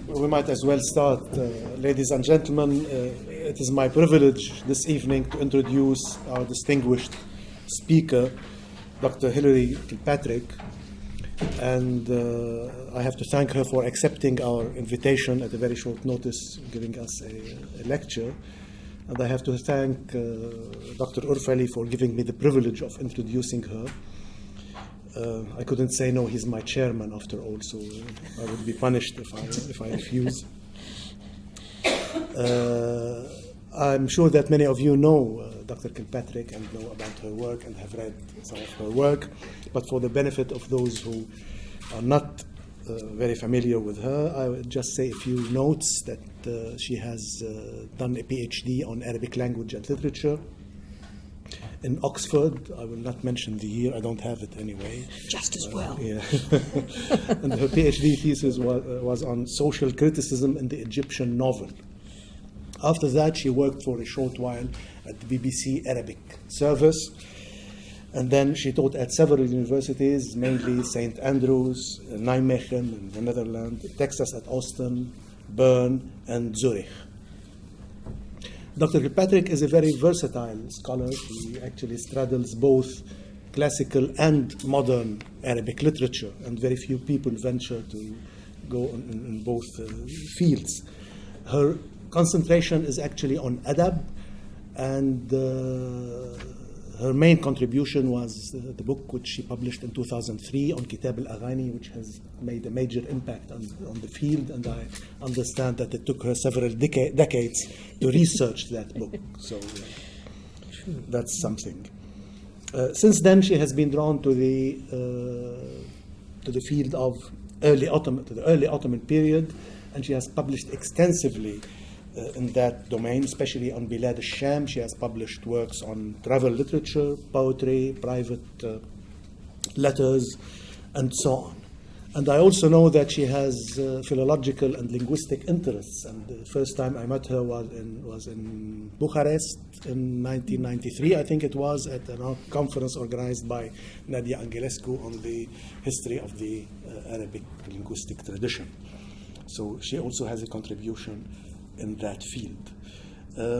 We might as well start. Ladies and gentlemen, it is my privilege this evening to introduce our distinguished speaker, Dr. Hilary Kilpatrick. And I have to thank her for accepting our invitation at a very short notice, giving us a lecture. And I have to thank Dr. Urfali for giving me the privilege of introducing her. I couldn't say no, he's my chairman after all, so I would be punished if I refuse. I'm sure that many of you know Dr. Kilpatrick and know about her work and have read some of her work, but for the benefit of those who are not very familiar with her, I would just say a few notes that she has done a PhD on Arabic language and literature in Oxford. I will not mention the year, I don't have it anyway. Just as well. Yeah. And her PhD thesis was on social criticism in the Egyptian novel. After that, she worked for a short while at the BBC Arabic service. And then she taught at several universities, mainly St. Andrews, Nijmegen in the Netherlands, Texas at Austin, Bern, and Zurich. Dr. Kilpatrick is a very versatile scholar. He actually straddles both classical and modern Arabic literature, and very few people venture to go in both fields. Her concentration is actually on adab, and her main contribution was the book which she published in 2003 on Kitab al-Aghani, which has made a major impact on the field, and I understand that it took her several decades to research that book. So that's something. Since then, she has been drawn to the field of the early Ottoman period, and she has published extensively in that domain, especially on Bilad Sham. She has published works on travel literature, poetry, private letters, and so on. And I also know that she has philological and linguistic interests. And the first time I met her was in Bucharest in 1993, I think it was, at a conference organized by Nadia Angelescu on the history of the Arabic linguistic tradition. So she also has a contribution in that field.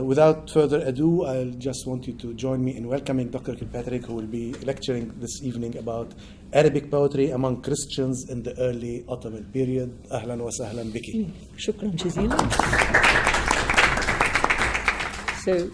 Without further ado, I just want you to join me in welcoming Dr. Kilpatrick, who will be lecturing this evening about Arabic poetry among Christians in the early Ottoman period. Ahlan wa sahlan biki. Shukran jazeelan. So,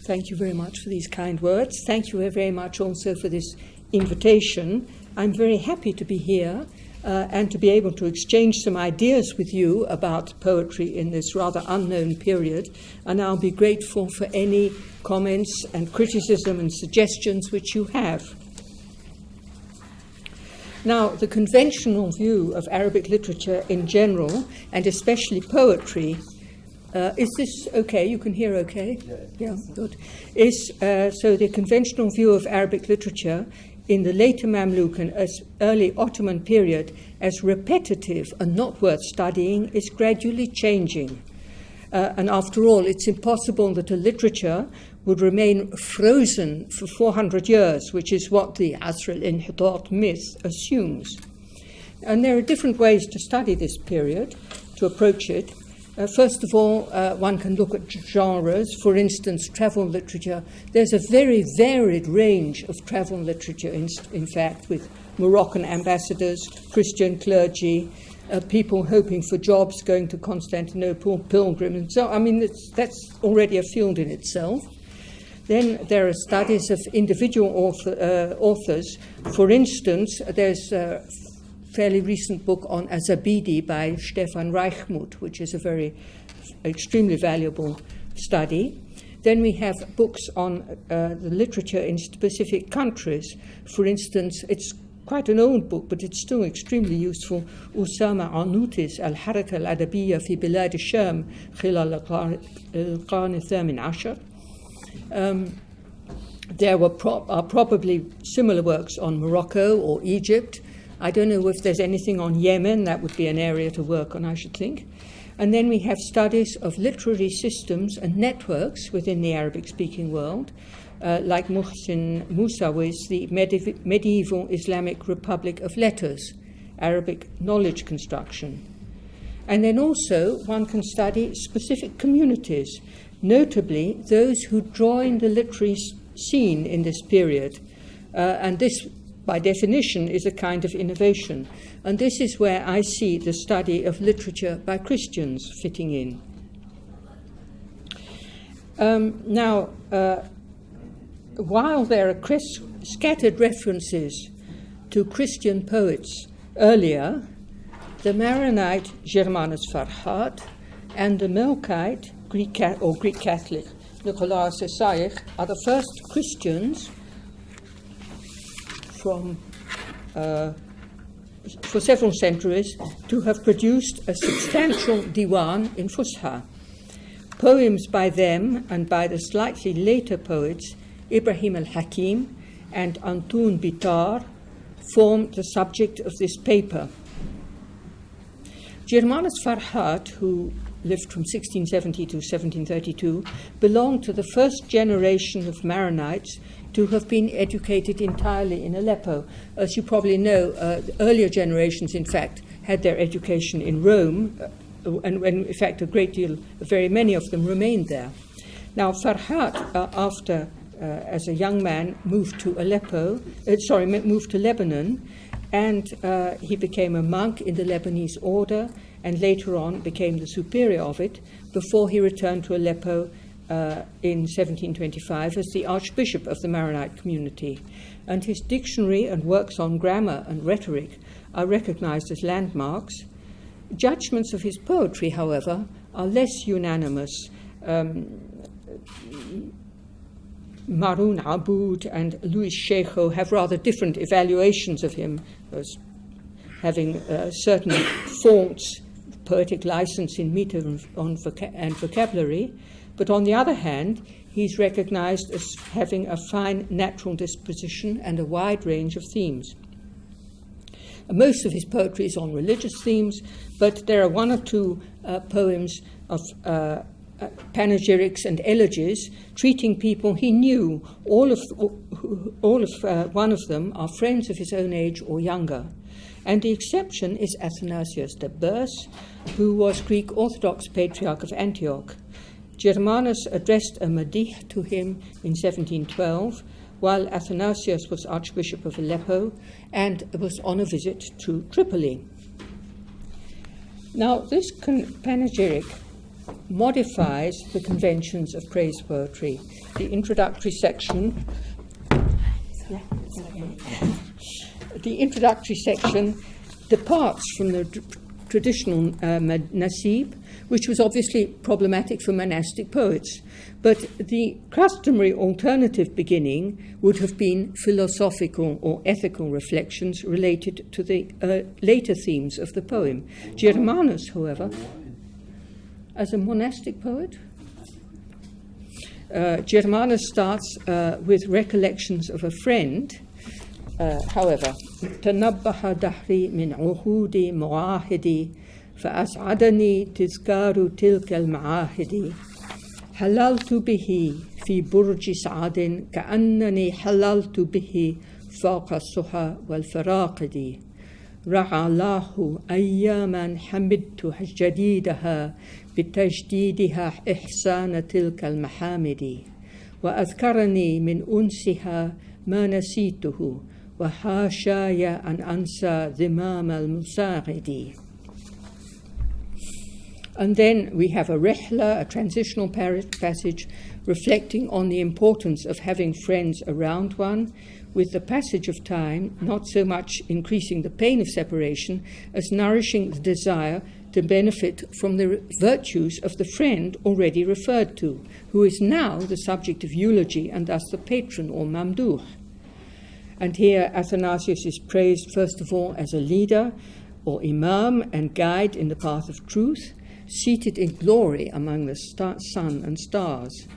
thank you very much for these kind words. Thank you very much also for this invitation. I'm very happy to be here. And to be able to exchange some ideas with you about poetry in this rather unknown period. And I'll be grateful for any comments and criticism and suggestions which you have. Now, the conventional view of Arabic literature in general, and especially poetry, is this okay? You can hear okay? Yeah, good. So the conventional view of Arabic literature in the later Mamluk and early Ottoman period as repetitive and not worth studying is gradually changing. And after all, it's impossible that a literature would remain frozen for 400 years, which is what the Asr al-Inhitat myth assumes. And there are different ways to study this period, to approach it. First of all, one can look at genres. For instance, travel literature. There's a very varied range of travel literature, in fact, with Moroccan ambassadors, Christian clergy, people hoping for jobs, going to Constantinople, pilgrims. And so, I mean, that's already a field in itself. Then there are studies of individual authors. For instance, there's fairly recent book on Azabidi by Stefan Reichmuth, which is a very extremely valuable study. Then we have books on the literature in specific countries. For instance, it's quite an old book, but it's still extremely useful. Usama Arnoutis, Al-Haraka Al-Adabiyya fi Bilad Sham, Khilal Al-Qarn Al-Thamin Ashar. There are probably similar works on Morocco or Egypt. I don't know if there's anything on Yemen. That would be an area to work on, I should think. And then we have studies of literary systems and networks within the Arabic-speaking world. like Muhsin Musawi's The Medieval Islamic Republic of Letters, Arabic Knowledge Construction. And then also one can study specific communities, notably those who join the literary scene in this period. And this, by definition, is a kind of innovation. And this is where I see the study of literature by Christians fitting in. Now, while there are scattered references to Christian poets earlier, the Maronite Germanus Farhat and the Melkite Greek Catholic Nicolaas Essayich are the first Christians for several centuries to have produced a substantial diwan in Fusha. Poems by them and by the slightly later poets Ibrahim al-Hakim and Antoun Bitar form the subject of this paper. Germanus Farhat, who lived from 1670 to 1732, belonged to the first generation of Maronites to have been educated entirely in Aleppo. As you probably know, earlier generations, in fact, had their education in Rome, and in fact, very many of them remained there. Now, Farhat, as a young man, moved to Lebanon, and he became a monk in the Lebanese order, and later on became the superior of it, before he returned to Aleppo in 1725 as the archbishop of the Maronite community. And his dictionary and works on grammar and rhetoric are recognized as landmarks. Judgments of his poetry, however, are less unanimous. Maroun Aboud and Louis Sheikho have rather different evaluations of him as having certain faults, poetic license in meter and vocabulary, but on the other hand, he's recognized as having a fine natural disposition and a wide range of themes. Most of his poetry is on religious themes, but there are one or two poems of panegyrics and elegies treating people he knew. All of one of them are friends of his own age or younger. And the exception is Athanasius de Bers, who was Greek Orthodox Patriarch of Antioch. Germanus addressed a madih to him in 1712, while Athanasius was Archbishop of Aleppo and was on a visit to Tripoli. Now, this panegyric modifies the conventions of praise poetry. The introductory section departs from the traditional nasib, which was obviously problematic for monastic poets. But the customary alternative beginning would have been philosophical or ethical reflections related to the later themes of the poem. Germanus, however, as a monastic poet, Germanus starts with recollections of a friend. However, تنبه دهري من عهود معاهدي فأسعدني تذكار تلك المعاهد حللت به في برج سعد كأنني حللت به فوق السحى والفراقد رعى الله أياما حمدت جديدها بتجديدها إحسان تلك المحامد وأذكرني من أنسها ما نسيته وحاشاي أن أنسى ذمام المساعد. And then we have a rehla, a transitional passage, reflecting on the importance of having friends around one, with the passage of time not so much increasing the pain of separation as nourishing the desire to benefit from the virtues of the friend already referred to, who is now the subject of eulogy and thus the patron or mamduh. And here Athanasius is praised first of all as a leader or imam and guide in the path of truth, seated in glory among the sun and stars.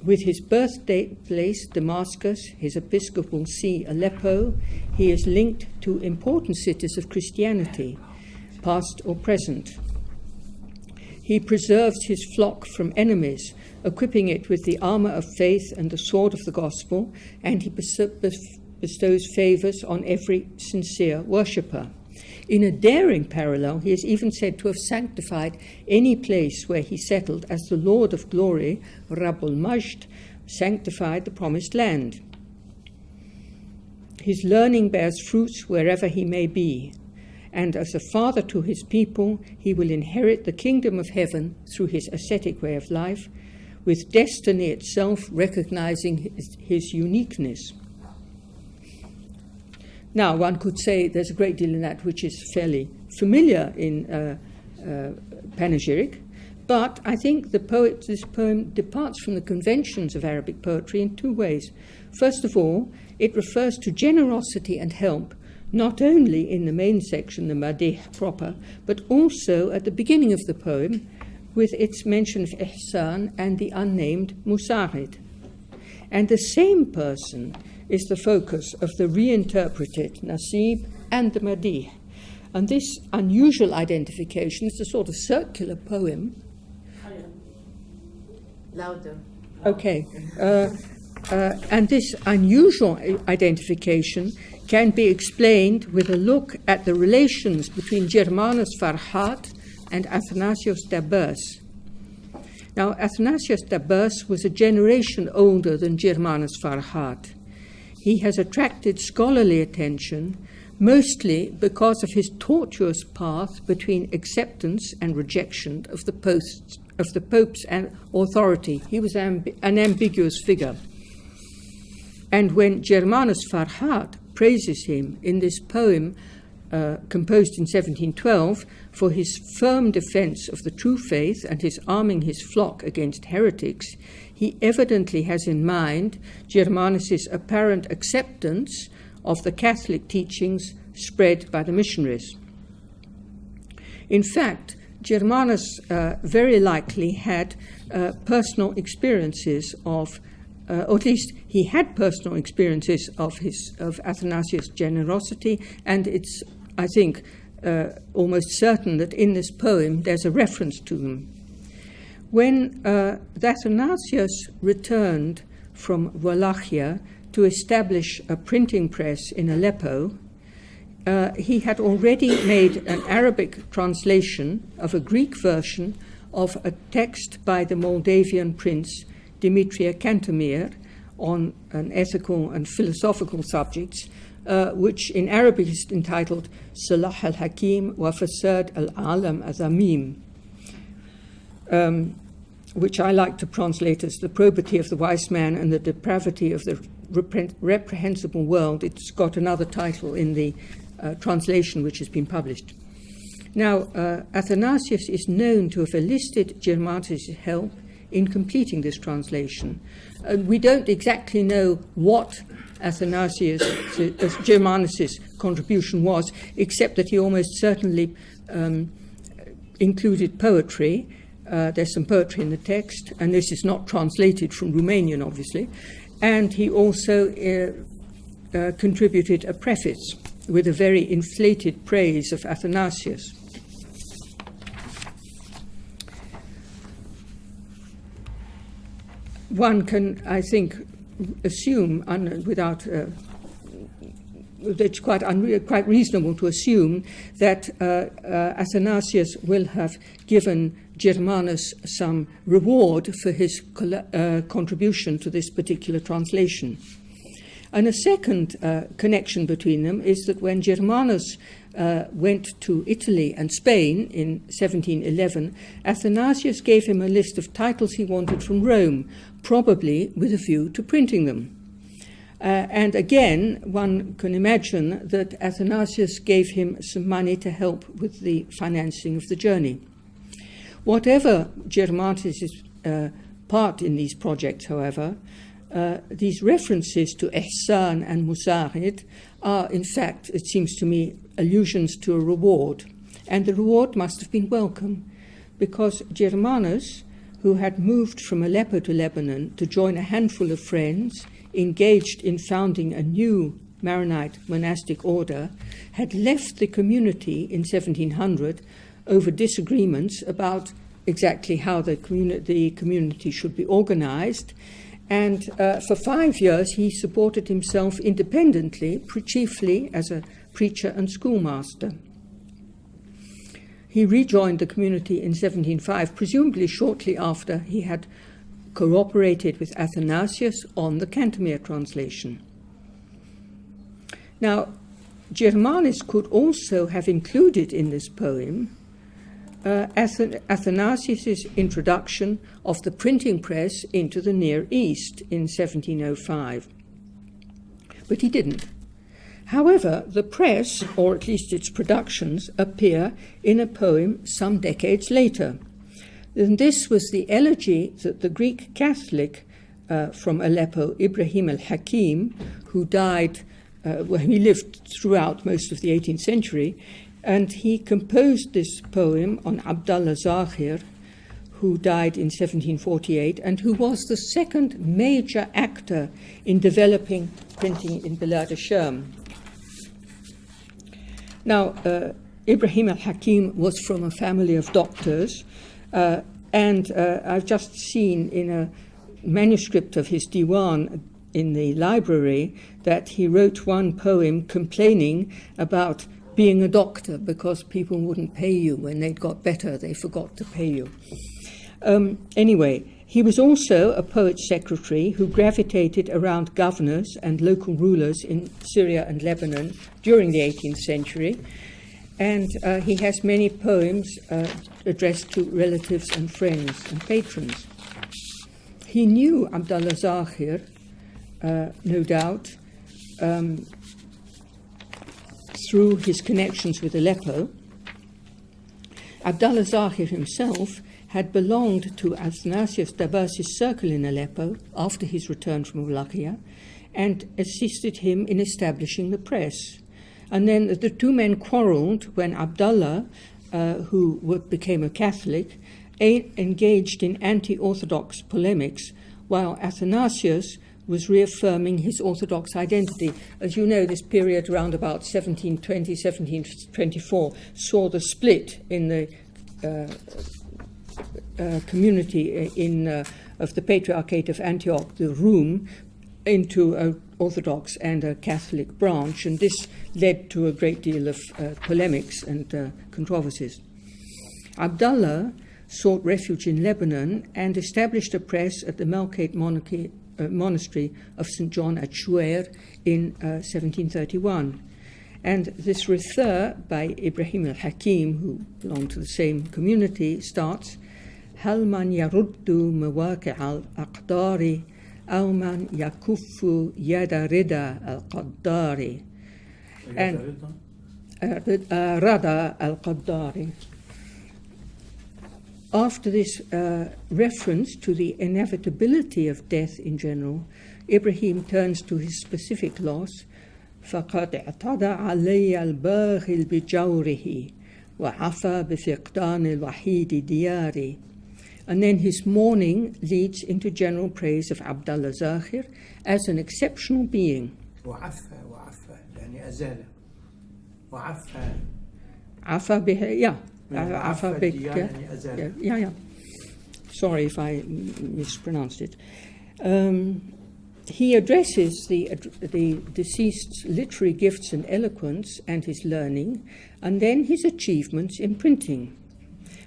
With his birthplace, Damascus, his episcopal see, Aleppo, he is linked to important cities of Christianity, past or present. He preserves his flock from enemies, equipping it with the armor of faith and the sword of the gospel, and he bestows favors on every sincere worshipper. In a daring parallel, he is even said to have sanctified any place where he settled, as the Lord of Glory, Rabbul Majd, sanctified the promised land. His learning bears fruits wherever he may be, and as a father to his people, he will inherit the kingdom of heaven through his ascetic way of life, with destiny itself recognizing his uniqueness. Now, one could say there's a great deal in that which is fairly familiar in panegyric, but I think this poem departs from the conventions of Arabic poetry in two ways. First of all, it refers to generosity and help, not only in the main section, the Madih proper, but also at the beginning of the poem, with its mention of Ihsan and the unnamed Musarid. And the same person is the focus of the reinterpreted Nasib and the Madih. And this unusual identification is a sort of circular poem. Louder. Okay. And this unusual identification can be explained with a look at the relations between Germanus Farhat and Athanasius Dabers. Now, Athanasius Dabers was a generation older than Germanus Farhat. He has attracted scholarly attention mostly because of his tortuous path between acceptance and rejection of the Pope's authority. He was an ambiguous figure. And when Germanus Farhat praises him in this poem composed in 1712 for his firm defense of the true faith and his arming his flock against heretics, he evidently has in mind Germanus's apparent acceptance of the Catholic teachings spread by the missionaries. In fact, Germanus very likely had personal experiences of, or at least he had personal experiences of Athanasius' generosity, and it's, I think, almost certain that in this poem there's a reference to them. When Athanasius returned from Wallachia to establish a printing press in Aleppo, he had already made an Arabic translation of a Greek version of a text by the Moldavian prince Demetria Cantemir on an ethical and philosophical subjects, which in Arabic is entitled Salah al-Hakim wa Fasad al-Alam Azamim, which I like to translate as the probity of the wise man and the depravity of the reprehensible world. It's got another title in the translation which has been published. Now, Athanasius is known to have enlisted Germanus' help in completing this translation. We don't exactly know what Germanus' contribution was, except that he almost certainly included poetry. There's some poetry in the text, and this is not translated from Romanian, obviously. And he also contributed a preface with a very inflated praise of Athanasius. One can, I think, assume, it's quite reasonable to assume that Athanasius will have given Germanus some reward for his contribution to this particular translation. And a second connection between them is that when Germanus went to Italy and Spain in 1711, Athanasius gave him a list of titles he wanted from Rome, probably with a view to printing them. And again, one can imagine that Athanasius gave him some money to help with the financing of the journey. Whatever Germanus' part in these projects, however, these references to Ihsan and Musarid are, in fact, it seems to me, allusions to a reward. And the reward must have been welcome, because Germanus, who had moved from Aleppo to Lebanon to join a handful of friends engaged in founding a new Maronite monastic order, had left the community in 1700 over disagreements about exactly how the community should be organized. And for 5 years, he supported himself independently, chiefly as a preacher and schoolmaster. He rejoined the community in 1705, presumably shortly after he had cooperated with Athanasius on the Cantemir translation. Now, Germanis could also have included in this poem Athanasius' introduction of the printing press into the Near East in 1705. But he didn't. However, the press, or at least its productions, appear in a poem some decades later. And this was the elegy that the Greek Catholic from Aleppo, Ibrahim al-Hakim, who died, he lived throughout most of the 18th century, and he composed this poem on Abdallah Zahir, who died in 1748, and who was the second major actor in developing printing in Bilad Sham. Now, Ibrahim al-Hakim was from a family of doctors, and I've just seen in a manuscript of his diwan in the library that he wrote one poem complaining about being a doctor because people wouldn't pay you. When they'd got better, they forgot to pay you. Anyway, he was also a poet's secretary who gravitated around governors and local rulers in Syria and Lebanon during the 18th century. And he has many poems addressed to relatives and friends and patrons. He knew Abdallah Zahir, no doubt, through his connections with Aleppo. Abdallah Zahir himself had belonged to Athanasius Dabas's circle in Aleppo after his return from Wallachia and assisted him in establishing the press. And then the two men quarreled when Abdallah, who became a Catholic, engaged in anti-Orthodox polemics, while Athanasius was reaffirming his Orthodox identity. As you know, this period around about 1720, 1724 saw the split in the community of the Patriarchate of Antioch, the Rum, into an Orthodox and a Catholic branch, and this led to a great deal of polemics and controversies. Abdallah sought refuge in Lebanon and established a press at the Melkite monastery of St. John at Shuair in 1731. And this Rithar by Ibrahim al-Hakim, who belonged to the same community, starts, هل من يرد مواقع الأقدار أو من يكف يد رضا القدار رضا القدار. After this reference to the inevitability of death in general, Ibrahim turns to his specific loss. فقد اعتدى علي الباغي بجوره وعفى بفقدان الوحيد دياري. And then his mourning leads into general praise of Abdallah Zahir as an exceptional being. وعفى يعني أزال وعفى عفى به, yeah. عفى الديار يعني أزال. Yeah. Sorry if I mispronounced it. He addresses the deceased's literary gifts and eloquence and his learning, and then his achievements in printing.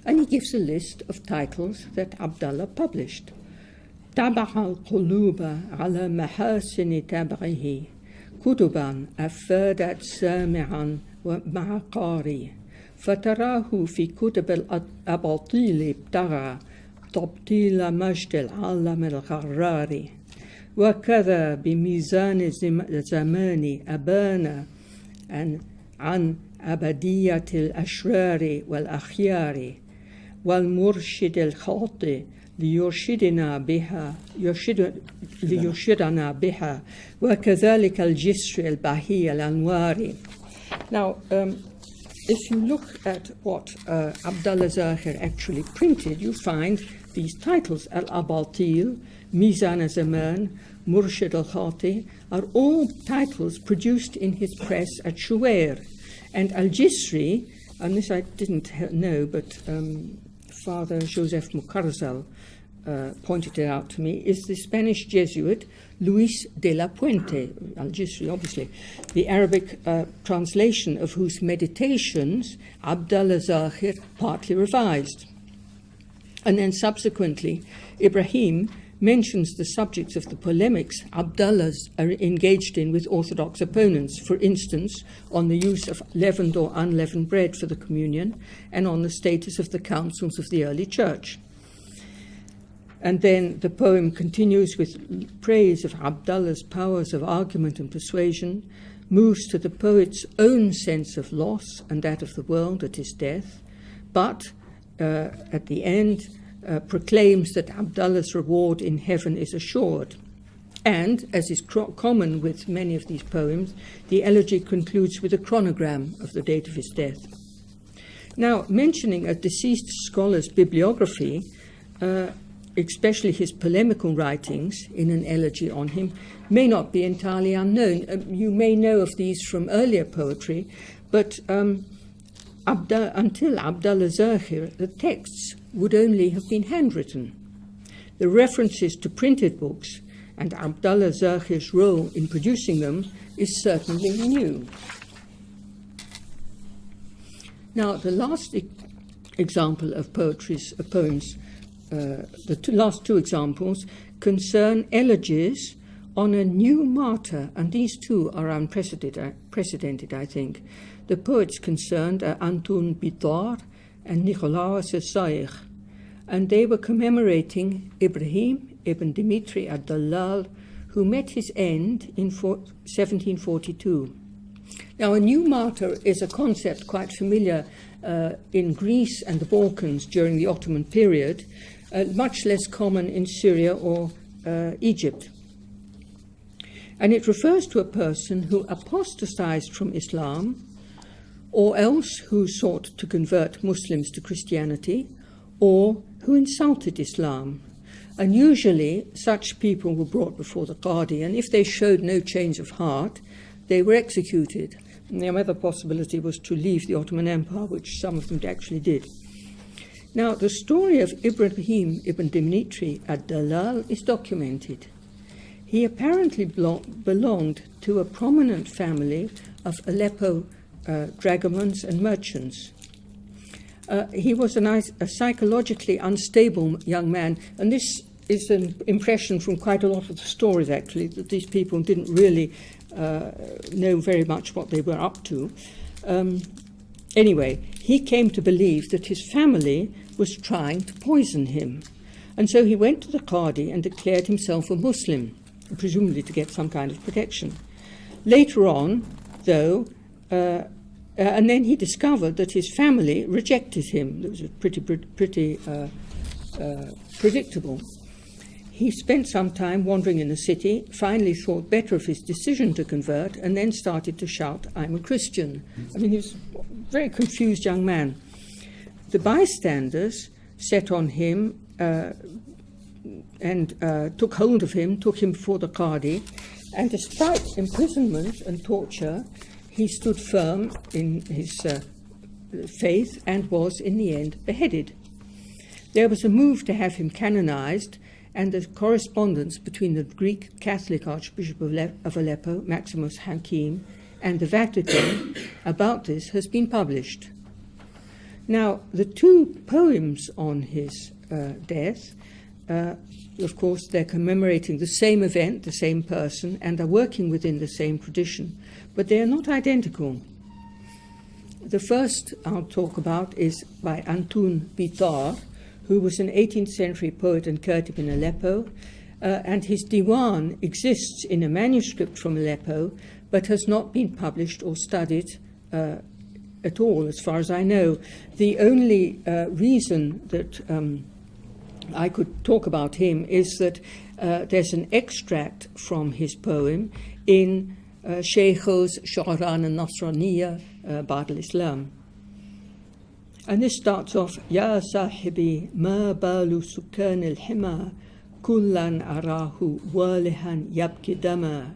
And he gives a list of titles that Abdallah published. تبع القلوب على محاسن تبعه كتبا أفادت سامعا ومع قاري فتراه في كتب الأباطيل ابتغى تبطيل مجد العالم الغرار وكذا بميزان الزمان أبان عن أبدية الأشرار والأخيار والمرشد الخاطئ ليرشدنا بها وكذلك الجسر البهي الأنوار. Now, if you look at what Abdallah Zahir actually printed, you find these titles, Al-Abatil, Mizan al-Zaman, Murshid al-Khati, are all titles produced in his press at Shuair. And Al-Jisri, and this I didn't know, but Father Joseph Mucarzal pointed it out to me, is the Spanish Jesuit Luis de la Puente, Al-Jisri obviously, the Arabic translation of whose meditations Abdallah Zahir partly revised. And then subsequently, Ibrahim mentions the subjects of the polemics Abdallahs are engaged in with Orthodox opponents, for instance, on the use of leavened or unleavened bread for the communion, and on the status of the councils of the early church. And then the poem continues with praise of Abdallah's powers of argument and persuasion, moves to the poet's own sense of loss and that of the world at his death, but at the end proclaims that Abdallah's reward in heaven is assured. And, as is common with many of these poems, the elegy concludes with a chronogram of the date of his death. Now, mentioning a deceased scholar's bibliography, especially his polemical writings in an elegy on him, may not be entirely unknown. You may know of these from earlier poetry, but until Abdallah Zahir, the texts would only have been handwritten. The references to printed books and Abdallah Zahir's role in producing them is certainly new. Now, the last example of poems, the last two examples concern elegies on a new martyr, and these two are unprecedented, I think. The poets concerned are Antoun Bitar and Nicolaus Saïr, and they were commemorating Ibrahim ibn Dimitri ad-Dallal, who met his end in 1742. Now, a new martyr is a concept quite familiar in Greece and the Balkans during the Ottoman period, much less common in Syria or Egypt. And it refers to a person who apostatized from Islam, or else who sought to convert Muslims to Christianity, or who insulted Islam. And usually such people were brought before the Qadi, and if they showed no change of heart, they were executed. And the other possibility was to leave the Ottoman Empire, which some of them actually did. Now, the story of Ibrahim ibn Dimitri ad-Dallal is documented. He apparently belonged to a prominent family of Aleppo dragomans and merchants. He was a psychologically unstable young man, and this is an impression from quite a lot of the stories, actually, that these people didn't really know very much what they were up to. Anyway, he came to believe that his family was trying to poison him, and so he went to the Qadi and declared himself a Muslim, presumably to get some kind of protection. Later on, though, and then he discovered that his family rejected him. It was pretty predictable. He spent some time wandering in the city, finally thought better of his decision to convert, and then started to shout, "I'm a Christian." I mean, he was a very confused young man. The bystanders set on him and took hold of him, took him before the Qadi, and despite imprisonment and torture, he stood firm in his faith and was, in the end, beheaded. There was a move to have him canonized, and the correspondence between the Greek Catholic Archbishop of Aleppo, Maximus Hakim, and the Vatican about this has been published. Now, the two poems on his death, of course, they're commemorating the same event, the same person, and are working within the same tradition, but they are not identical. The first I'll talk about is by Antoun Bitar, who was an 18th century poet and khatib in Aleppo, and his diwan exists in a manuscript from Aleppo, but has not been published or studied at all, as far as I know. The only reason that I could talk about him is that there's an extract from his poem in Sheikh's Shu'aran al-Nasraniya Ba'd al-Islam. And this starts off, Ya sahibi ma balu sukan al-hima kullan arahu walihan yabki dama,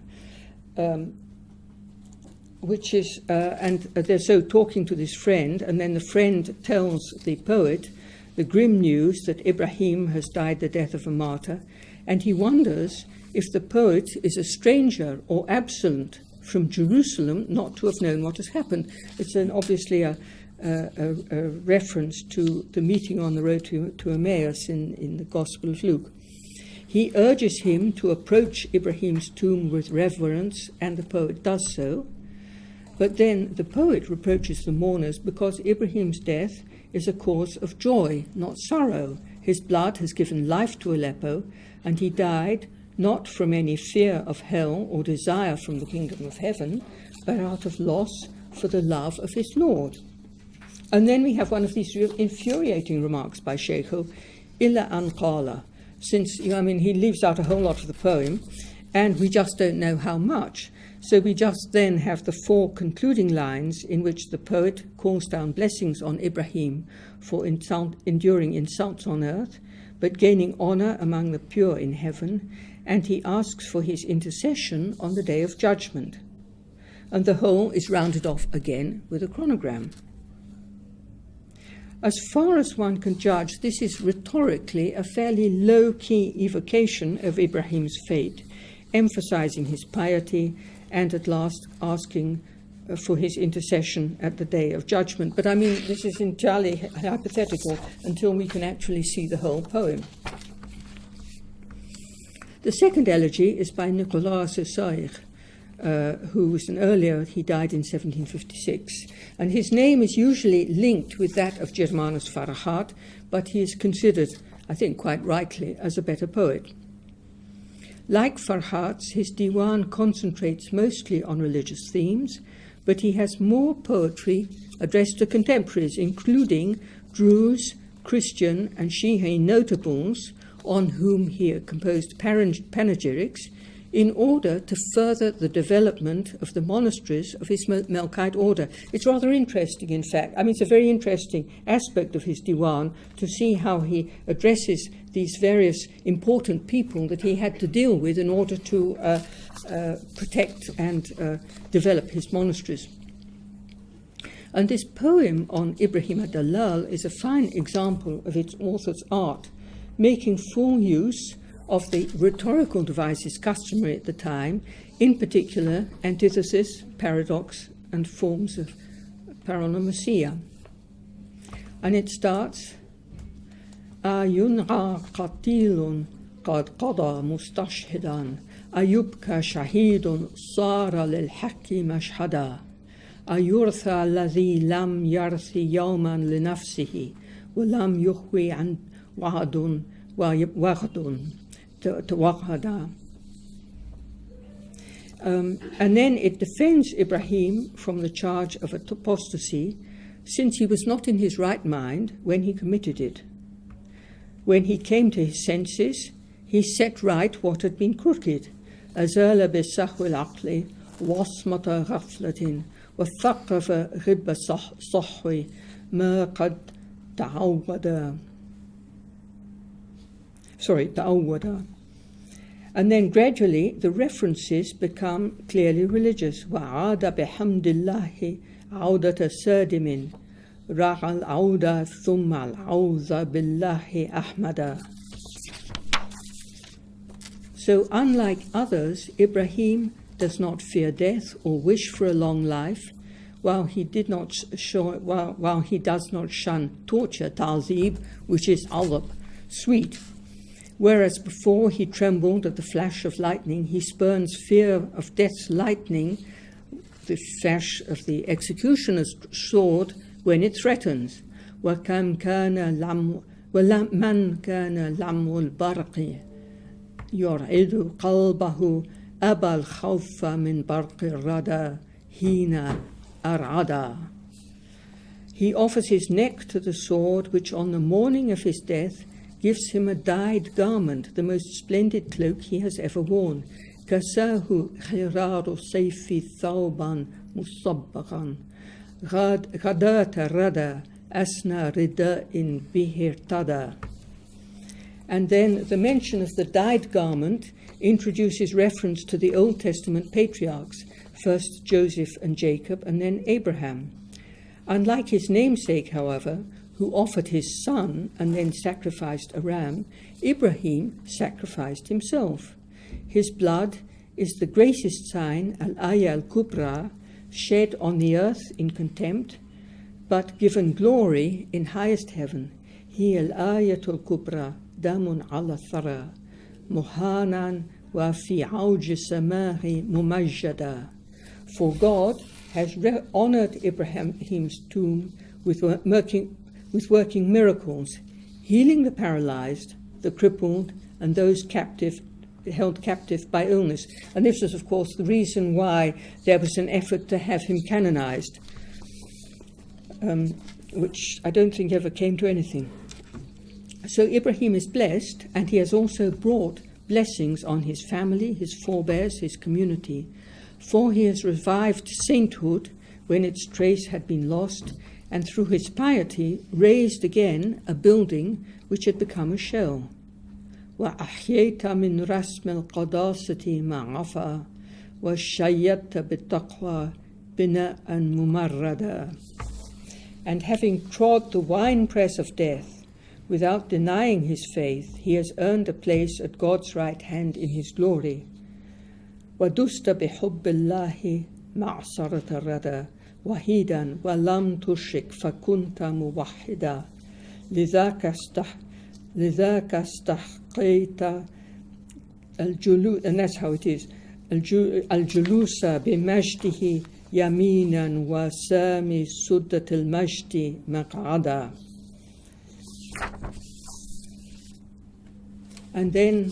which is, and they're so talking to this friend, and then the friend tells the poet the grim news that Ibrahim has died the death of a martyr, and he wonders if the poet is a stranger or absent from Jerusalem not to have known what has happened. It's obviously a reference to the meeting on the road to Emmaus in the Gospel of Luke. He urges him to approach Ibrahim's tomb with reverence, and the poet does so. But then the poet reproaches the mourners because Ibrahim's death is a cause of joy, not sorrow. His blood has given life to Aleppo, and he died not from any fear of hell or desire from the kingdom of heaven, but out of loss for the love of his Lord. And then we have one of these infuriating remarks by Sheikho, illa an qala, since, he leaves out a whole lot of the poem, and we just don't know how much. So we just then have the 4 concluding lines in which the poet calls down blessings on Ibrahim for enduring insults on earth, but gaining honor among the pure in heaven, and he asks for his intercession on the day of judgment. And the whole is rounded off again with a chronogram. As far as one can judge, this is rhetorically a fairly low-key evocation of Ibrahim's fate, emphasizing his piety and at last asking for his intercession at the day of judgment. But this is entirely hypothetical until we can actually see the whole poem. The second elegy is by Nicolas Saïr, who was an earlier, he died in 1756, and his name is usually linked with that of Germanus Farahat, but he is considered, I think quite rightly, as a better poet. Like Farhat's, his diwan concentrates mostly on religious themes, but he has more poetry addressed to contemporaries, including Druze, Christian, and Shi'i notables, on whom he composed panegyrics, in order to further the development of the monasteries of his Melkite order. It's rather interesting, in fact. It's a very interesting aspect of his diwan to see how he addresses these various important people that he had to deal with in order to protect and develop his monasteries. And this poem on Ibrahim ad-Dallal is a fine example of its author's art, making full use of the rhetorical devices customary at the time, in particular antithesis, paradox, and forms of paranomasia. And it starts, أينعى قتيل قد قضى مستشهدا أيبكى شهيد صار للحق مشهدا أيرثى الذي لم يرث يوما لنفسه ولم يخوي عن وعد وغد توغدا. And then it defends Ibrahim from the charge of apostasy, since he was not in his right mind when he committed it. When he came to his senses, he set right what had been crooked. أزال بالسهو العقل وصمة غفلة وثقف غب صحوي ما قد تعود. تعود. And then gradually the references become clearly religious. وعاد بحمد الله عودة سادم رعى العودة ثم العوذ بالله أحمدا. So unlike others, Ibrahim does not fear death or wish for a long life, while he does not shun torture, ta'zib, which is alab, sweet. Whereas before he trembled at the flash of lightning, he spurns fear of death's lightning, the flash of the executioner's sword, when it threatens. وَمَنْ كَانَ لَمْوُ الْبَرْقِ يُرْعِدُ قَلْبَهُ أَبَى الْخَوْفَ مِنْ بَرْقِ الرَّدَى هِينَ أَرْعَدَى. He offers his neck to the sword, which on the morning of his death gives him a dyed garment, the most splendid cloak he has ever worn. كَسَاهُ خِرَارُ سَيْفِ ثَوْبًا مُصَبَّغًا غَدَاةَ رَدَى أَسْنَى رِدَاءٍ بِهِ ارْتَدَى. And then the mention of the dyed garment introduces reference to the Old Testament patriarchs, first Joseph and Jacob, and then Abraham. Unlike his namesake, however, who offered his son and then sacrificed a ram, Ibrahim sacrificed himself. His blood is the greatest sign, al-Aya al-Kubra, shed on the earth in contempt, but given glory in highest heaven. Hi al-Ayatul Kubra, damun ala thara, muhanan wa fi awj samahi mumajjada. For God has honored Ibrahim's tomb with working miracles, healing the paralyzed, the crippled, and those held captive by illness. And this is, of course, the reason why there was an effort to have him canonized, which I don't think ever came to anything. So Ibrahim is blessed, and he has also brought blessings on his family, his forebears, his community, for he has revived sainthood when its trace had been lost, and through his piety raised again a building which had become a shell. وَأَحْيَيْتَ مِنْ رَسْمِ الْقَدَاسَةِ مَا عَفَى وَشَيَّدْتَ بِالتَّقْوَى بِنَاءً مُمَرَّدًا. And having trod the winepress of death, without denying his faith, he has earned a place at God's right hand in his glory. وَدُسْتَ بِحُبِّ اللَّهِ مَعْصَرَةَ الرَّدَى وَحِيدًا وَلَمْ تُشْرِكْ فَكُنْتَ مُوَحِّدًا لذاك استحقيت الجلوس, and that's how it is, الجلوس بمجده يمينا وسامي سدة المجد مقعدا. And then,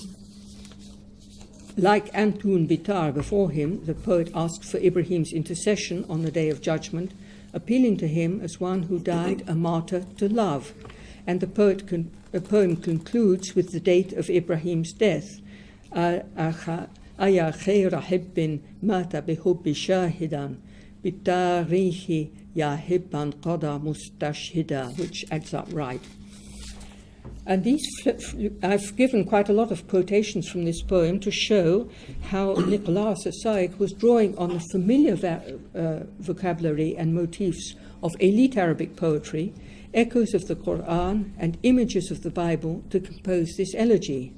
like Antun Bitar before him, the poet asked for Ibrahim's intercession on the Day of Judgment, appealing to him as one who died a martyr to love. And the poem concludes with the date of Ibrahim's death. أَيَا خَيْرَ حِبٍّ مَاتَ بِحُبِّ شَاهِدًا بِالتَّارِيخِ يَا حِبًّا قَضَى مُسْتَشْهِدًا, which adds up right. And I've given quite a lot of quotations from this poem to show how Nicolas Saïk was drawing on the familiar vocabulary and motifs of elite Arabic poetry, echoes of the Quran, and images of the Bible to compose this elegy.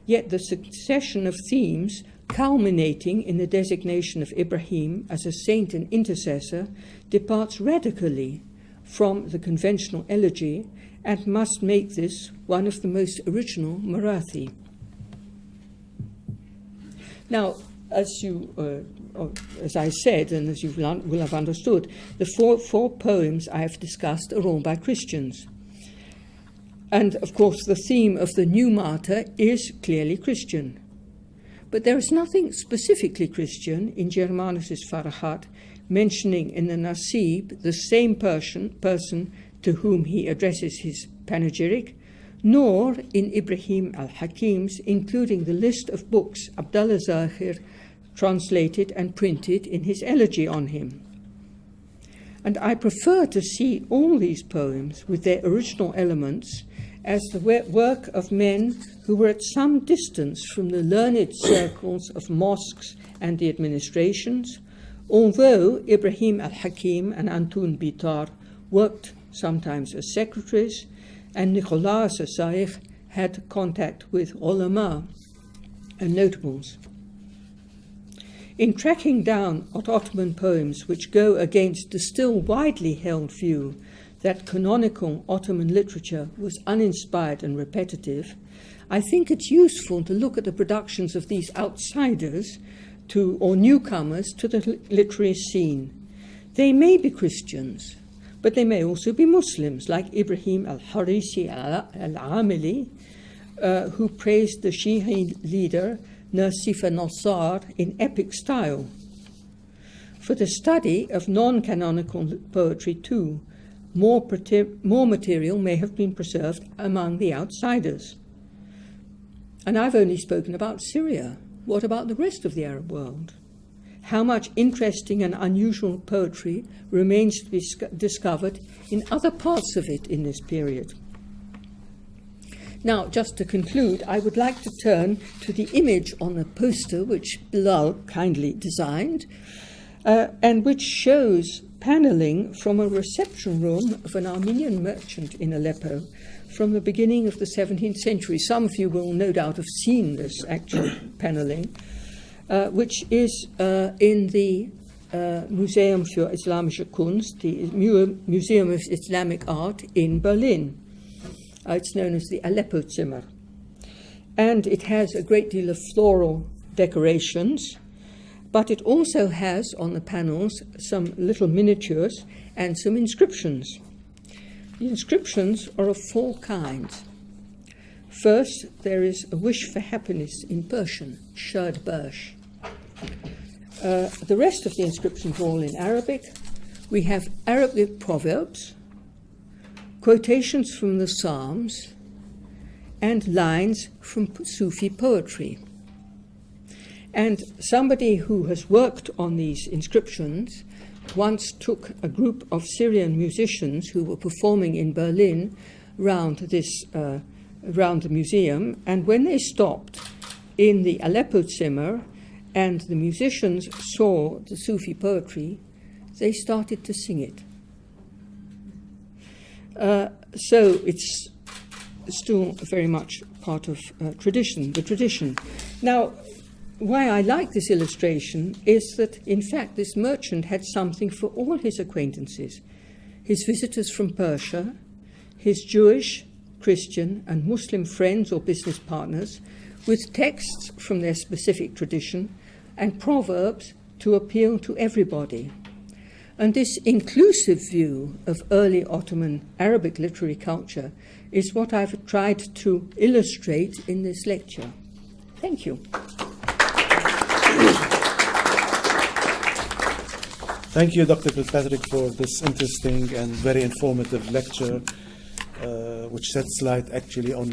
Yet the succession of themes, culminating in the designation of Ibrahim as a saint and intercessor, departs radically from the conventional elegy and must make this one of the most original Marathi. Now, as I said, and as you will have understood, the four poems I have discussed are all by Christians. And, of course, the theme of the new martyr is clearly Christian. But there is nothing specifically Christian in Germanus' Farahat, mentioning in the Nasib the same person to whom he addresses his panegyric, nor in Ibrahim al-Hakim's, including the list of books Abdallah Zahir translated and printed in his elegy on him. And I prefer to see all these poems with their original elements as the work of men who were at some distance from the learned circles of mosques and the administrations, although Ibrahim al-Hakim and Antun Bitar worked sometimes as secretaries, and Nicolas Saïk had contact with ulama and notables. In tracking down Ottoman poems which go against the still widely held view that canonical Ottoman literature was uninspired and repetitive, I think it's useful to look at the productions of these outsiders or newcomers to the literary scene. They may be Christians, but they may also be Muslims, like Ibrahim al-Harisi al-Amili, who praised the Shi'i leader Nasif al-Nassar in epic style. For the study of non-canonical poetry too, more material may have been preserved among the outsiders. And I've only spoken about Syria. What about the rest of the Arab world? How much interesting and unusual poetry remains to be discovered in other parts of it in this period? Now, just to conclude, I would like to turn to the image on the poster which Bilal kindly designed, and which shows paneling from a reception room of an Armenian merchant in Aleppo from the beginning of the 17th century. Some of you will no doubt have seen this actual paneling, which is in the Museum für Islamische Kunst, the Museum of Islamic Art in Berlin. It's known as the Aleppo Zimmer. And it has a great deal of floral decorations, but it also has on the panels some little miniatures and some inscriptions. The inscriptions are of four kinds. First, there is a wish for happiness in Persian, Shad Bash. The rest of the inscriptions are all in Arabic. We have Arabic proverbs, quotations from the Psalms, and lines from Sufi poetry. And somebody who has worked on these inscriptions once took a group of Syrian musicians who were performing in Berlin round the museum, and when they stopped in the Aleppo Zimmer and the musicians saw the Sufi poetry, they started to sing it. So it's still very much part of the tradition. Now, why I like this illustration is that, in fact, this merchant had something for all his acquaintances, his visitors from Persia, his Jewish, Christian, and Muslim friends or business partners, with texts from their specific tradition and proverbs to appeal to everybody. And this inclusive view of early Ottoman Arabic literary culture is what I've tried to illustrate in this lecture. Thank you. Thank you, Dr. Kilpatrick, for this interesting and very informative lecture, which sheds light actually on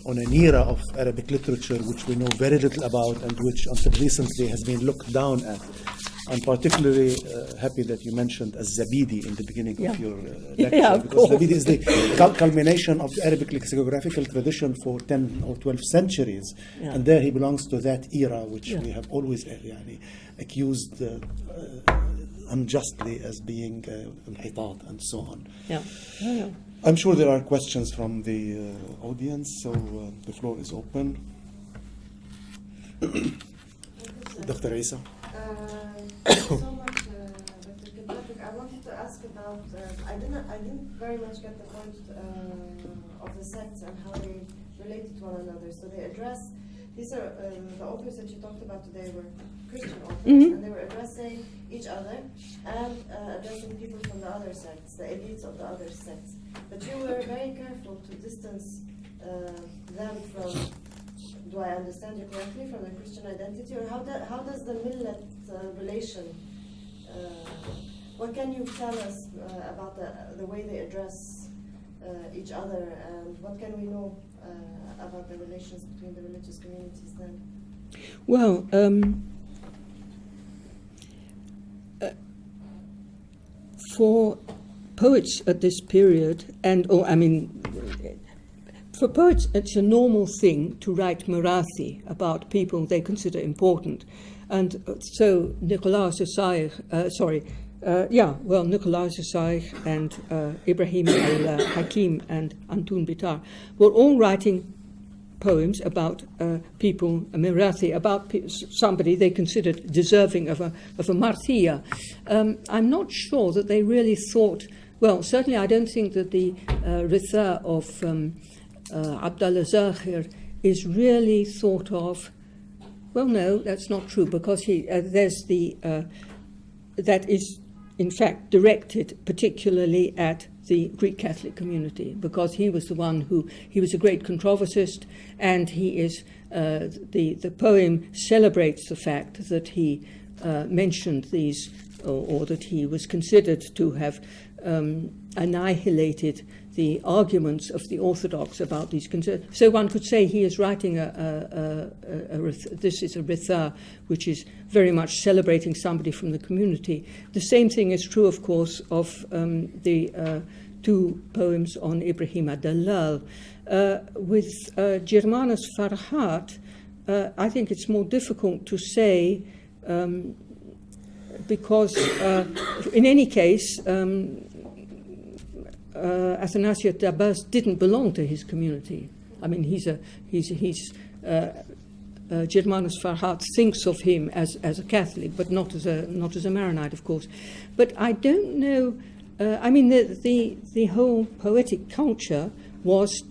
an era of Arabic literature which we know very little about and which until recently has been looked down at. I'm particularly happy that you mentioned Az-Zabidi in the beginning of your lecture, because Zabidi is the culmination of the Arabic lexicographical tradition for 10 or 12 centuries, and there he belongs to that era which we have always accused unjustly as being al-hitat and so on. I'm sure there are questions from the audience, so the floor is open. Dr. Isa. Thank you so much, Dr. Kilpatrick. I wanted to ask about, I didn't very much get the point of the sects and how they related to one another. So they address, these are the authors that you talked about today were Christian authors, and they were addressing each other and addressing people from the other sects, the elites of the other sects. But you were very careful to distance them from, do I understand you correctly, from the Christian identity, or how does the millet relation, what can you tell us about the way they address each other, and what can we know about the relations between the religious communities then? Well, for poets at this period, for poets, it's a normal thing to write Marathi about people they consider important. And so Nicolaus Isaïe, Nicolaus Isaïe and Ibrahim al-Hakim and Antun Bitar were all writing poems about people, Marathi, about somebody they considered deserving of a marthia. I'm not sure that they really thought, well, certainly I don't think that the Ritha of Abdallah Zaghir is really thought of. Well, no, that's not true, because that is in fact directed particularly at the Greek Catholic community, because he was the one he was a great controversist, and he is the poem celebrates the fact that he mentioned these, or that he was considered to have annihilated the arguments of the Orthodox about these concerns. So one could say he is writing this is a ritha, which is very much celebrating somebody from the community. The same thing is true, of course, of the two poems on Ibrahim ad-Dallal. With Germanus Farhat, I think it's more difficult to say because in any case, Athanasius Dabas didn't belong to his community. I mean, Germanus Farhat thinks of him as a Catholic, but not as a Maronite, of course. But I don't know. I mean, the whole poetic culture was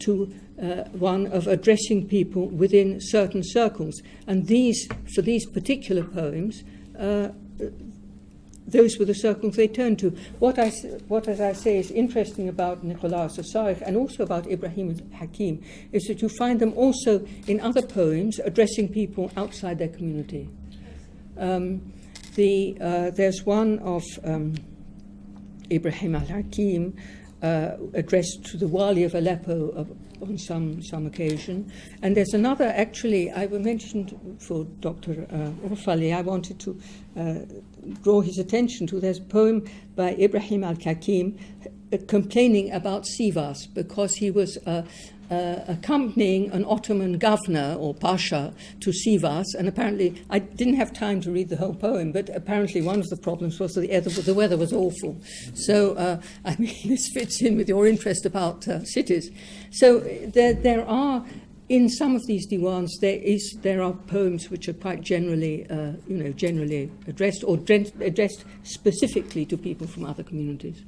one of addressing people within certain circles, and for these particular poems, those were the circles they turned to. What, as I say, is interesting about Nicolaus Assaïch and also about Ibrahim Hakim is that you find them also in other poems addressing people outside their community. There's one of Ibrahim al-Hakim addressed to the Wali of Aleppo on some occasion. And there's another, actually, I mentioned for Dr. Orfali, I wanted to draw his attention to. There's a poem by Ibrahim al-Hakim complaining about Sivas because he was accompanying an Ottoman governor or pasha to Sivas, and apparently, I didn't have time to read the whole poem, but apparently one of the problems was that the weather was awful. So, I mean, this fits in with your interest about cities. So there are, in some of these diwans, there are poems which are quite generally addressed or addressed specifically to people from other communities.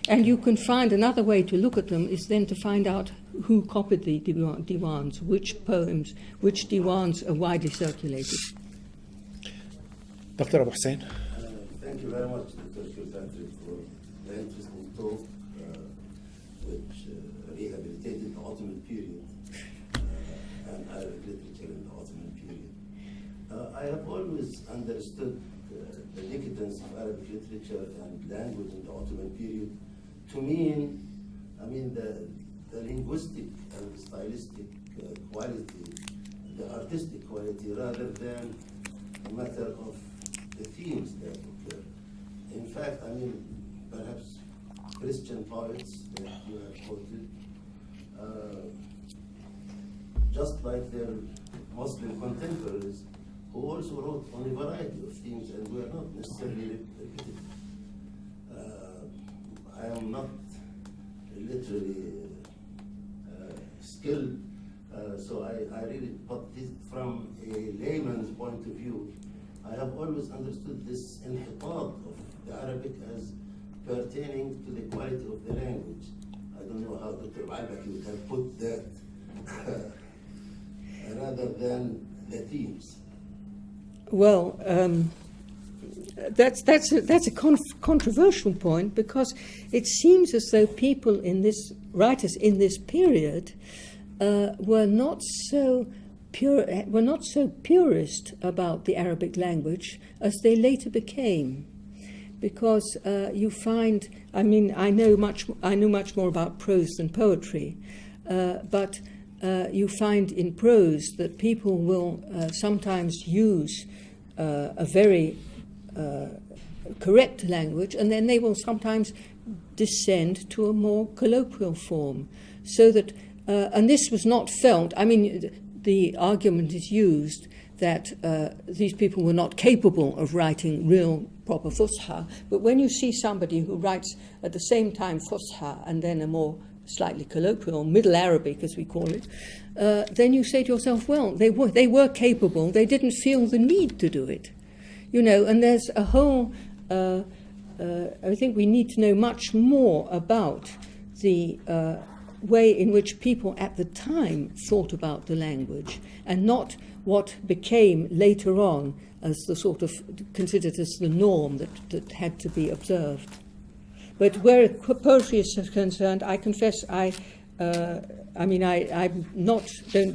And you can find another way to look at them is then to find out who copied the diwans, which diwans are widely circulated. Dr. Abu Hussein. Thank you very much, Dr. Kilpatrick, for the interesting talk, which rehabilitated the Ottoman period and Arabic literature in the Ottoman period. I have always understood the decadence of Arabic literature and language in the Ottoman period to mean, the linguistic and the stylistic quality, the artistic quality, rather than a matter of the themes that occur. In fact, perhaps Christian poets that you have quoted, just like their Muslim contemporaries, who also wrote on a variety of themes and were not necessarily repetitive. I am not literally skilled, so I really, but this, from a layman's point of view, I have always understood this inhitat of the Arabic as pertaining to the quality of the language. I don't know how Dr. Al-Baki would have put that, rather than the themes. Well, that's a controversial point because it seems as though writers in this period were not so purist about the Arabic language as they later became, because you find. I know much more about prose than poetry, but you find in prose that people will sometimes use a very correct language, and then they will sometimes descend to a more colloquial form, so that, and this was not felt. The argument is used that these people were not capable of writing real proper Fusha, but when you see somebody who writes at the same time Fusha and then a more slightly colloquial, Middle Arabic as we call it, then you say to yourself, well, they were capable, they didn't feel the need to do it. And there's a whole, I think we need to know much more about the way in which people at the time thought about the language, and not what became later on as the sort of considered as the norm that had to be observed. But where poetry is concerned, I confess don't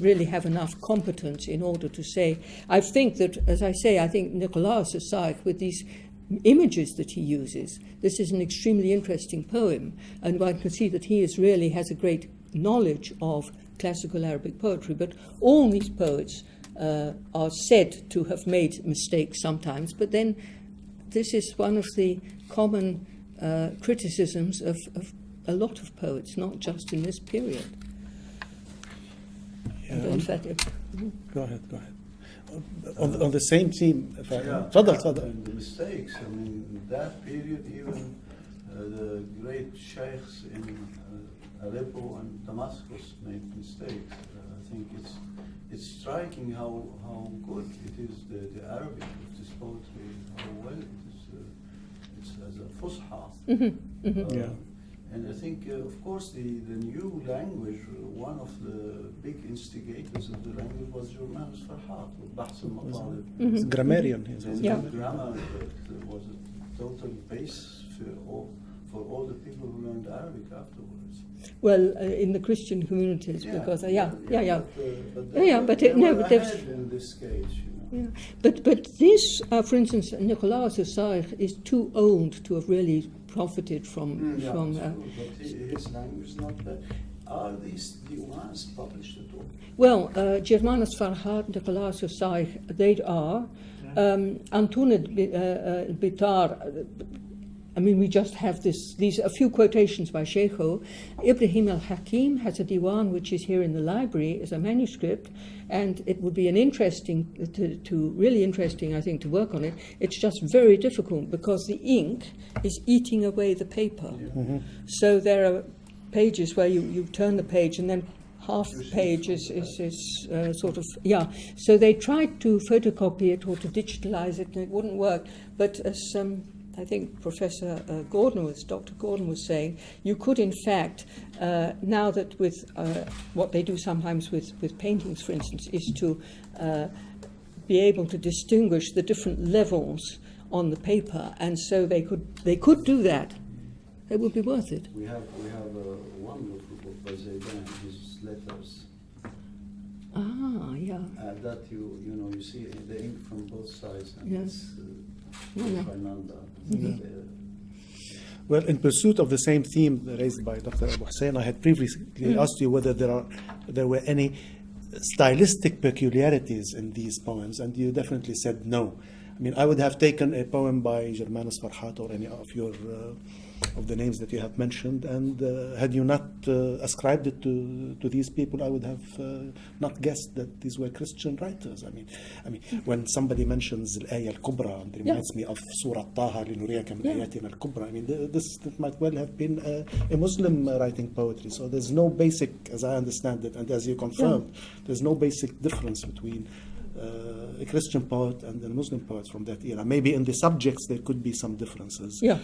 really have enough competence in order to say. I think that, as I say, I think Nicolaus Assaïch, with these images that he uses, this is an extremely interesting poem, and one can see that he really has a great knowledge of classical Arabic poetry. But all these poets are said to have made mistakes sometimes, but then this is one of the common criticisms of a lot of poets, not just in this period. Yeah, In fact, go ahead. on the same theme. تفضل تفضل. And the mistakes. I mean, in that period, even the great sheikhs in Aleppo and Damascus made mistakes. I think it's striking how good it is, the Arabic of this poetry, how well it is. It's as a fusha. Yeah. And I think, of course, the new language, one of the big instigators of the language was Germanus Farhat, with Bahs al-Matalib. It's grammarian. And Yeah. the grammar was a total base for all the people who learned Arabic afterwards. Well, in the Christian communities, because But but they were there's. ahead in this case, you know. Yeah. But this, for instance, Nicolaus Saich is too old to have really profited from. Yeah, from it's true, but his language is not bad. Are these diwan's published at all? well, Germanus Farhat, Nicolaus Saich, they are. Antunet Bitar. I mean, we just have these a few quotations by Sheikho. Ibrahim al-Hakim has a diwan which is here in the library as a manuscript, and it would be really interesting, I think, to work on it. It's just very difficult because the ink is eating away the paper. So there are pages where you turn the page and then half the page is sort of, So they tried to photocopy it or to digitalize it, and it wouldn't work. But as I think Dr. Gordon was saying, you could in fact, now that with what they do sometimes with paintings, for instance, is to be able to distinguish the different levels on the paper, and so they could do that. It would be worth it. We have a wonderful book by Zaidan, his letters. That you see the ink from both sides, and Yes. it's Well, in pursuit of the same theme raised by Dr. Abu Hussein, I had previously asked you whether there were any stylistic peculiarities in these poems, and you definitely said no. I mean, I would have taken a poem by Germanus Farhat or any of your of the names that you have mentioned, and had you not ascribed it to these people, I would have not guessed that these were Christian writers. I mean, when somebody mentions al-Aya al-Kubra, it reminds me of Surah Taha لنريك من آياتنا الكبرى. I mean, this might well have been a Muslim writing poetry. So there's no basic, as I understand it, and as you confirmed, there's no basic difference between a Christian poet and a Muslim poet from that era. Maybe in the subjects there could be some differences. Yeah.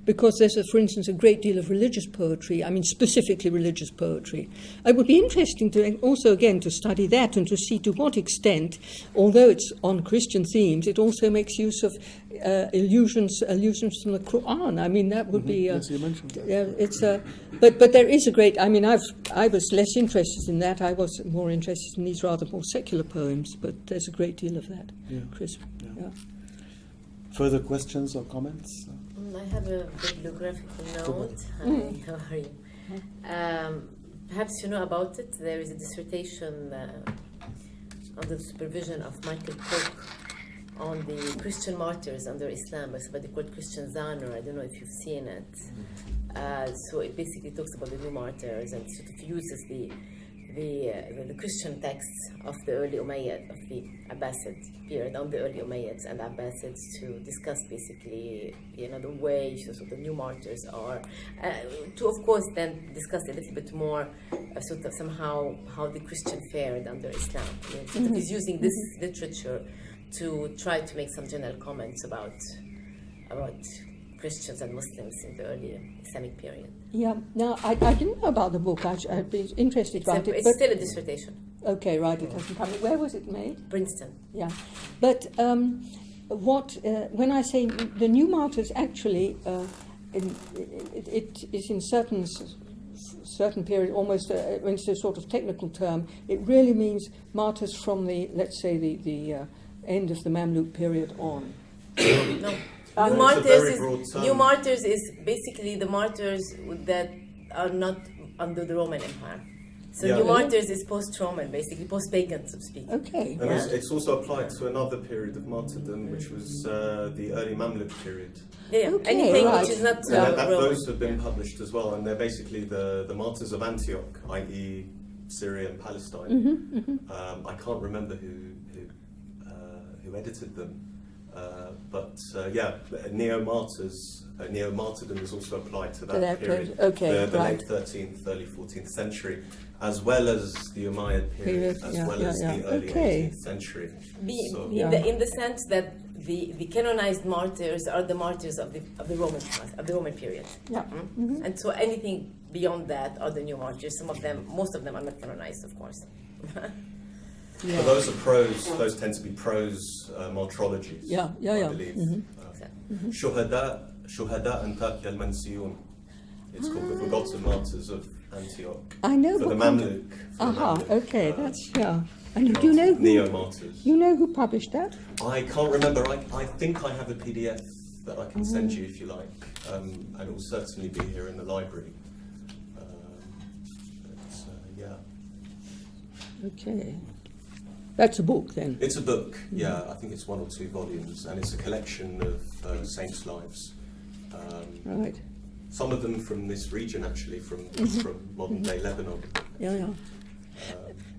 Because there's, for instance, a great deal of religious poetry. I mean, specifically religious poetry. It would be interesting to also, again, to study that and to see to what extent, although it's on Christian themes, it also makes use of allusions from the Quran. I mean, that would be. Yes, you mentioned that. Yeah, it's but there is a great. I mean, I was less interested in that. I was more interested in these rather more secular poems. But there's a great deal of that, Chris. Yeah. Further questions or comments? I have a bibliographical note. Hi, how are you? Perhaps you know about it. There is a dissertation under the supervision of Michael Cook on the Christian martyrs under Islam by somebody called Christian Zahner. I don't know if you've seen it. So it basically talks about the new martyrs and sort of uses the Christian texts of the early Umayyad, of the Abbasid period, on the early Umayyads and Abbasids, to discuss basically, the ways of the new martyrs are, to of course then discuss a little bit more, sort of somehow how the Christian fared under Islam. He's using this literature to try to make some general comments about Christians and Muslims in the early Islamic period. Yeah. Now, I didn't know about the book. I'd be interested about it. It's still a dissertation. Okay, right. It hasn't come. Where was it made? Princeton. Yeah. But when I say the new martyrs, actually, it is in certain period, almost when it's a sort of technical term, it really means martyrs from let's say the end of the Mamluk period on. No. New martyrs is basically the martyrs that are not under the Roman Empire. So new martyrs is post-Roman, basically post-pagan, so to speak. Okay. And it's also applied to another period of martyrdom, which was the early Mamluk period. Okay, anything which is not Roman. Those have been published as well, and they're basically the martyrs of Antioch, i.e. Syria and Palestine. I can't remember who who edited them. Neo-martyrdom is also applied to that period, okay, the right. late 13th, early 14th century, as well as the Umayyad period, as well as the early 18th century. So, In the sense that the canonized martyrs are the martyrs of the Roman period. Yeah. And so anything beyond that are the new martyrs. Most of them are not canonized, of course. But those are prose. Those tend to be prose martyrologies. Yeah. I believe. Shuhada Antakya al-Mansiyun. It's called the Forgotten Martyrs of Antioch. I know. For the Mamluk. Okay, that's And do you know who? Neo-martyrs. You know who published that? I can't remember. I think I have a PDF that I can send you if you like, and it will certainly be here in the library. Okay. That's a book then? It's a book, yeah. I think it's 1 or 2 volumes, and it's a collection of saints' lives. Right. Some of them from this region, actually, from modern-day Lebanon. Yeah.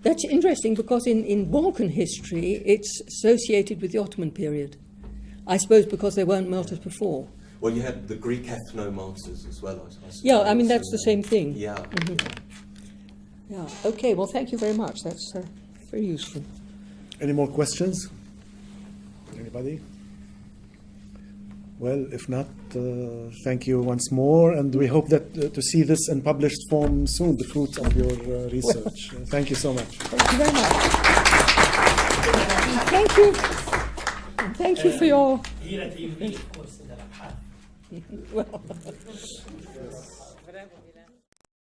That's interesting because in Balkan history, it's associated with the Ottoman period. I suppose because there weren't martyrs before. Well, you had the Greek ethno-martyrs as well, I suppose. Yeah, I mean, that's the same thing. Yeah. Yeah. Okay, well, thank you very much. That's very useful. Any more questions? Anybody? Well, if not, thank you once more, and we hope that to see this in published form soon, the fruits of your research. Thank you so much. Thank you very much. Thank you. And thank you for your... هي لا تيجي في كورس ده well.